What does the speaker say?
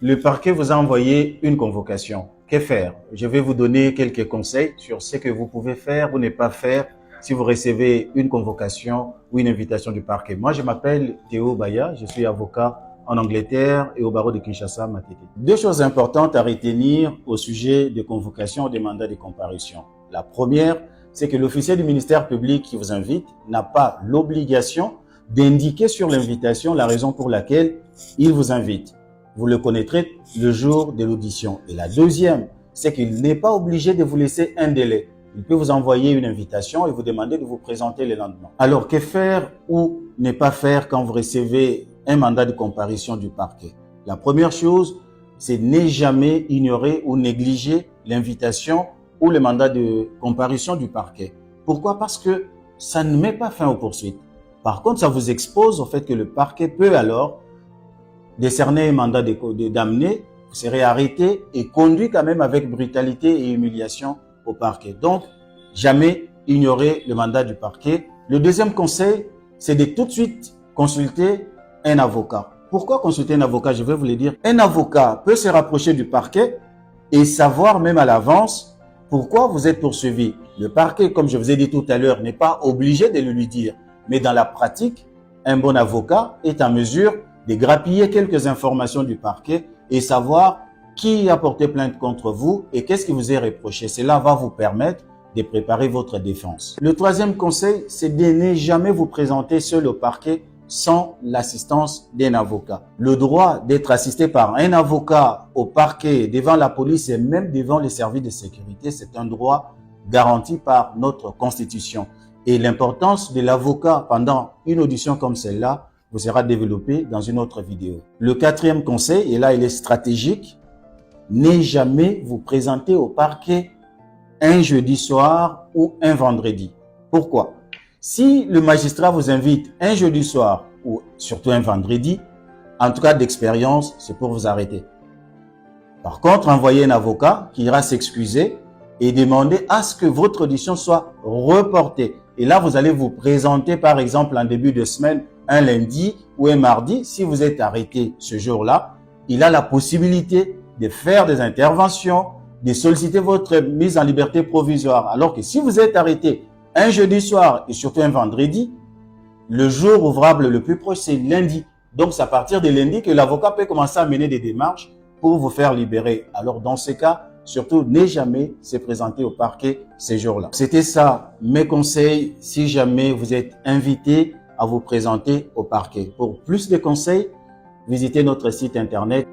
Le parquet vous a envoyé une convocation. Que faire? Je vais vous donner quelques conseils sur ce que vous pouvez faire ou ne pas faire si vous recevez une convocation ou une invitation du parquet. Moi, je m'appelle Théo Baya, je suis avocat en Angleterre et au barreau de Kinshasa, Matete. Deux choses importantes à retenir au sujet des convocations ou des mandats de comparution. La première, c'est que l'officier du ministère public qui vous invite n'a pas l'obligation d'indiquer sur l'invitation la raison pour laquelle il vous invite. Vous le connaîtrez le jour de l'audition. Et la deuxième, c'est qu'il n'est pas obligé de vous laisser un délai. Il peut vous envoyer une invitation et vous demander de vous présenter le lendemain. Alors, que faire ou ne pas faire quand vous recevez un mandat de comparution du parquet? La première chose, c'est ne jamais ignorer ou négliger l'invitation ou le mandat de comparution du parquet. Pourquoi? Parce que ça ne met pas fin aux poursuites. Par contre, ça vous expose au fait que le parquet peut alors décerner un mandat d'amener, vous serez arrêté et conduit quand même avec brutalité et humiliation au parquet. Donc, jamais ignorer le mandat du parquet. Le deuxième conseil, c'est de tout de suite consulter un avocat. Pourquoi consulter un avocat? Je vais vous le dire. Un avocat peut se rapprocher du parquet et savoir même à l'avance pourquoi vous êtes poursuivi. Le parquet, comme je vous ai dit tout à l'heure, n'est pas obligé de le lui dire. Mais dans la pratique, un bon avocat est en mesure de grappiller quelques informations du parquet et savoir qui a porté plainte contre vous et qu'est-ce qui vous est reproché. Cela va vous permettre de préparer votre défense. Le troisième conseil, c'est de ne jamais vous présenter seul au parquet sans l'assistance d'un avocat. Le droit d'être assisté par un avocat au parquet, devant la police et même devant les services de sécurité, c'est un droit garanti par notre Constitution. Et l'importance de l'avocat pendant une audition comme celle-là vous sera développée dans une autre vidéo. Le quatrième conseil, et là il est stratégique, ne jamais vous présenter au parquet un jeudi soir ou un vendredi. Pourquoi? Si le magistrat vous invite un jeudi soir ou surtout un vendredi, en tout cas d'expérience, c'est pour vous arrêter. Par contre, envoyez un avocat qui ira s'excuser et demander à ce que votre audition soit reportée. Et là, vous allez vous présenter, par exemple, en début de semaine, un lundi ou un mardi. Si vous êtes arrêté ce jour-là, il a la possibilité de faire des interventions, de solliciter votre mise en liberté provisoire. Alors que si vous êtes arrêté un jeudi soir et surtout un vendredi, le jour ouvrable le plus proche, c'est lundi. Donc, c'est à partir de lundi que l'avocat peut commencer à mener des démarches pour vous faire libérer. Alors, dans ce cas, surtout, ne jamais se présenter au parquet ces jours-là. C'était ça, mes conseils, si jamais vous êtes invité à vous présenter au parquet. Pour plus de conseils, visitez notre site internet